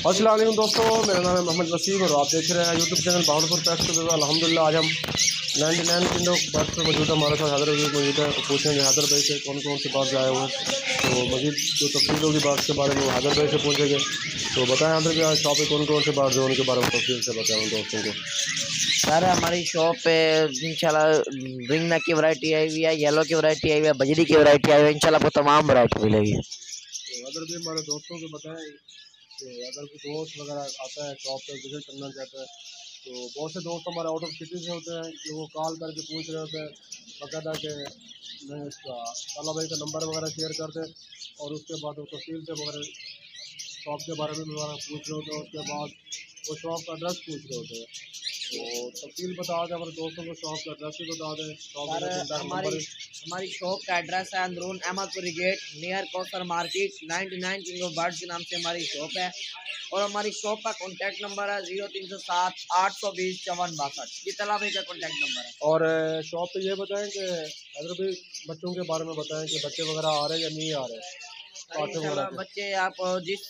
अस्सलाम वालेकुम दोस्तों, मेरा नाम है मोहम्मद वसीम और आप देख रहे हैं यूट्यूब चैनल बहादुरपुर पेट्स के। अल्हम्दुलिल्लाह आज हम 99 किलो बर्ड्स पर मौजूद है। हमारे साथ हैदर भाई मौजूद है। तो पूछेंगे हैदर भाई से कौन कौन से बर्ड्स आए हुए हैं, तो मजीद जो तफसील होगी बर्ड्स के बारे में वो हैदर भाई से पूछेंगे। तो बताएं हैदर भाई, आज शॉप पे कौन कौन से बर्ड्स हैं उनके बारे में तफसील से बताएं दोस्तों को। सर हमारी शॉप पे इंशाल्लाह रिंग नेक की वैरायटी आई हुई है, येलो की वैरायटी आई हुई है, बजरी की वैरायटी आई हुई है। इंशाल्लाह आपको तमाम वैरायटी मिलेगी। तो हैदर भाई हमारे दोस्तों को बताएं कि अगर कोई दोस्त वगैरह आता है शॉप पर विजिट करना चाहता है, तो बहुत से दोस्त हमारे आउट ऑफ सिटी से होते हैं कि वो कॉल करके पूछ रहे होते हैं बाकायदा कि मैं इसका ताला भाई का नंबर वगैरह शेयर कर दें, और उसके बाद वो तफसील से वगैरह शॉप के बारे में वगैरह पूछ रहे होते हैं। उसके बाद वो शॉप का एड्रेस पूछ रहे होते हैं, तो तफसील बता दें हमारे दोस्तों को, शॉप का एड्रेस भी बता दें। हमारी शॉप का एड्रेस है अंदरून Ahmedpuri gate near Kausar market. 99 King of Birds के नाम से हमारी शॉप है, और हमारी शॉप का कॉन्टैक्ट नंबर है 0307 820 5462। ये तला भाई का कॉन्टैक्ट नंबर है। और शॉप पे ये बताएं कि अगर भी बच्चों के बारे में बताएं कि बच्चे वगैरह आ रहे हैं या नहीं आ रहे हैं। बच्चे आपको जिस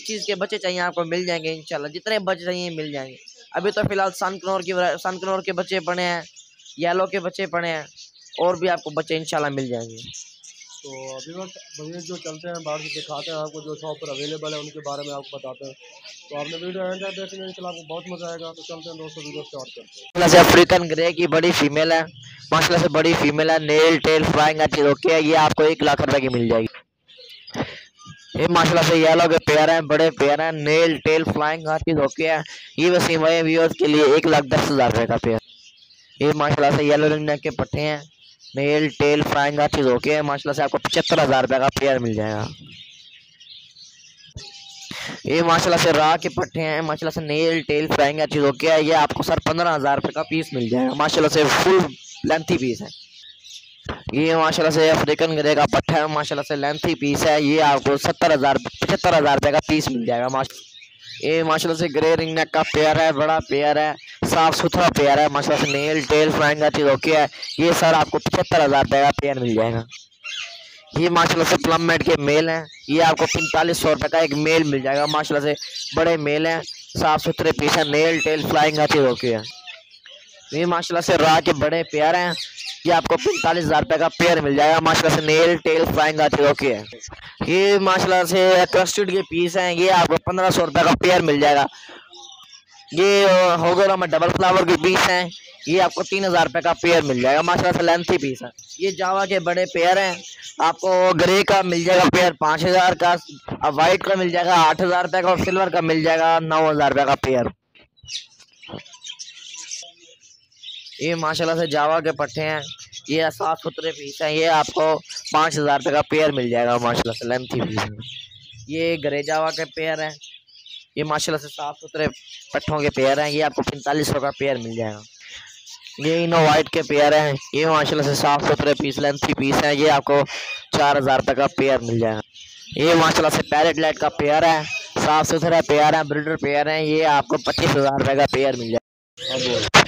चीज़ के बच्चे चाहिए आपको मिल जाएंगे इंशाल्लाह। जितने बच्चे चाहिए मिल जाएंगे। अभी तो फिलहाल सनकनौर के बच्चे पड़े हैं, येलो के बच्चे पड़े हैं, और भी आपको बच्चे इंशाल्लाह मिल जाएंगे। तो अभी वक्त भैया जो चलते हैं बाहर से दिखाते हैं आपको, जो शॉप पर अवेलेबल है उनके बारे में आपको बताते हैं। तो आपने वीडियो एंड तक देखेंगे इंशाल्लाह आपको बहुत मजा आएगा। तो चलते हैं दोस्तों, वीडियो स्टार्ट करते हैं। अफ्रीकन ग्रे की बड़ी फीमेल है, माशाल्लाह से बड़ी फीमेल है, नेल टेल फ्लाइंग अच्छी रोके है। ये आपको 1 लाख रुपए की मिल जाएगी। ये माशाल्लाह से येलो के पेयर हैं, बड़े पेयर हैं, नेल टेल फ्लाइंग हर चीज ओके है। ये वसीम भाई व्यूअर्स के लिए 1,10,000 रुपए का पेयर। ये माशाल्लाह से येलो रिंग नेक के पट्टे हैं, नेल टेल फ्लाइंग हर चीज ओके है। माशाल्लाह से आपको 75,000 रुपए का पेयर मिल जाएगा। ये माशाल्लाह से राह के पट्टे हैं, माशाल्लाह से नेल टेल फ्लाइंग हर चीज ओके है। ये आपको सर 15,000 रुपए का पीस मिल जाएगा। माशाल्लाह से फुल लेंथी पीस है। ये माशाल्लाह से अफ्रीकन ग्रे का पट्टा है, माशाल्लाह से लेंथी पीस है। ये आपको 75,000 रुपए का पीस मिल जाएगा। ये माशाल्लाह से ग्रे रिंग नेक का पेयर है, बड़ा पेयर है, साफ सुथरा पेयर है। माशाल्लाह से नेल टेल फ्लाइंग चीज ओके है। ये सर आपको 75,000 रुपए का पेयर मिल जाएगा। ये माशाल्लाह से प्लम मेड के मेल हैं, ये आपको 4500 रुपए का एक मेल मिल जाएगा। माशाल्लाह से बड़े मेल हैं, साफ सुथरे पीस है, नेल टेल फ्लाइंग चीज ओके है। ये माशाल्लाह से राह के बड़े पेयर हैं, ये आपको 45,000 रुपए का पेयर मिल जाएगा। माशाल्लाह से नेल टेल फ्लाइंग आती ओके है। ये माशाल्लाह से क्रस्टेड के पीस हैं, ये आपको 1500 रुपए का पेयर मिल जाएगा। ये होगरा में डबल फ्लावर के पीस हैं, ये आपको 3,000 रुपए का पेयर मिल जाएगा। माशाल्लाह से लेंथी पीस है। ये जावा के बड़े पेयर हैं, आपको ग्रे का मिल जाएगा पेयर 5,000 का, अब व्हाइट का मिल जाएगा 8,000 रुपए का, और सिल्वर का मिल जाएगा 9,000 रुपए का पेयर। ये माशाल्लाह से जावा के पट्टे हैं, ये साफ सुथरे पीस हैं, ये आपको 5,000 रुपए का पेयर मिल जाएगा। माशाल्लाह से लेंथी पीस है। ये ग्रे जावा के पेयर हैं, ये माशाल्लाह से साफ सुथरे पट्टों के पेयर हैं, ये आपको 4500 का पेयर मिल जाएगा। ये इनो वाइट के पेयर हैं, ये माशाल्लाह से साफ सुथरे पीस लेंथी पीस हैं, ये आपको 4,000 रुपए का पेयर मिल जाएगा। ये माशाल्लाह से पैरेट लाइट का पेयर है, साफ सुथरा पेयर है, ब्रीडर पेयर है, ये आपको 25,000 रुपए का पेयर मिल जाएगा।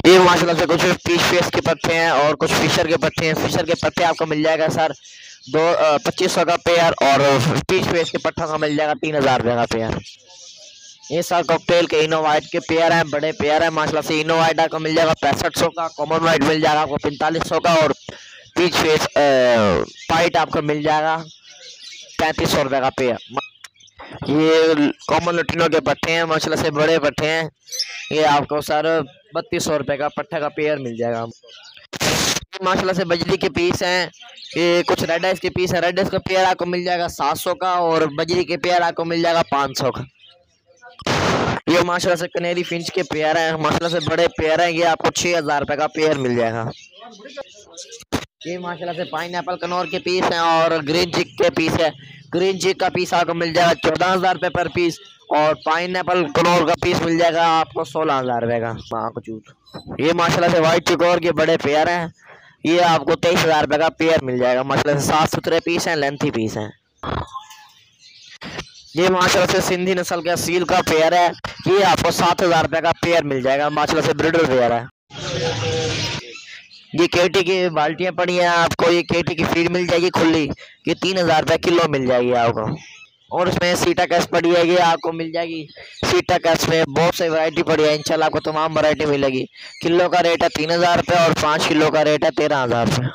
ये माशाल्लाह से कुछ फिश फेस के पत्ते हैं और कुछ फिशर के पत्ते हैं। फिशर के पत्ते आपको मिल जाएगा सर 2500 का पेयर, और फिश फेस के पट्टों का मिल जाएगा 3,000 रुपए का पेयर। ये सर कॉकटेल के इनो वाइट के पेयर हैं, बड़े पेयर हैं। माशाल्लाह से इनो वाइट आपको मिल जाएगा 6500 का, कॉमन वाइट मिल जाएगा आपको 4500 का, और फिश फेस पाइट आपको मिल जाएगा 3500 रुपए का पेयर। ये कॉमन लुटिनो के पट्टे हैं, माशाल्लाह से बड़े पट्टे हैं, ये आपको सर 3200 रुपए का पट्टे का पेयर मिल जाएगा। माशाल्लाह से बजरी के पीस हैं, ये कुछ रेड आइस के पीस है। रेड आइस का पेयर आपको मिल जाएगा 700 का, और बजरी के पेयर आपको मिल जाएगा 500 का। ये माशाल्लाह से कनेरी फिंच के पेयर हैं, माशाल्लाह से बड़े पेयर हैं, ये आपको 6,000 रुपए का पेयर मिल जाएगा। ये माशाल्लाह से पाइनएप्पल कनौर के पीस हैं, और ग्रीन चिक के पीस है। ग्रीन चिक का पीस आपको मिल जाएगा 14,000 रुपए पर पीस, और पाइनएप्पल कनौर का पीस मिल जाएगा आपको 16,000 रुपए का। ये माशाल्लाह से व्हाइट चिकोर के बड़े पेयर हैं, ये आपको 23,000 रुपए का पेयर मिल जाएगा। माशाल्लाह से साफ सुथरे पीस हैं, लेंथी पीस हैं। ये माशाल्लाह से सिंधी नस्ल का सील का पेयर है, ये आपको 7,000 रुपए का पेयर मिल जाएगा। माशाल्लाह से ब्रीडर पेयर है। ये केटी की बाल्टियां पड़ी हैं आपको, ये केटी की फीड मिल जाएगी खुली, ये 3,000 रुपए किलो मिल जाएगी आपको। और उसमें सीटा कैस पड़ी है, ये आपको मिल जाएगी। सीटा कैस में बहुत सी वैरायटी पड़ी है, इंशाल्लाह आपको तमाम वैरायटी मिलेगी। किलो का रेट है 3000 रुपये और 5 किलो का रेट है 13000 रुपये।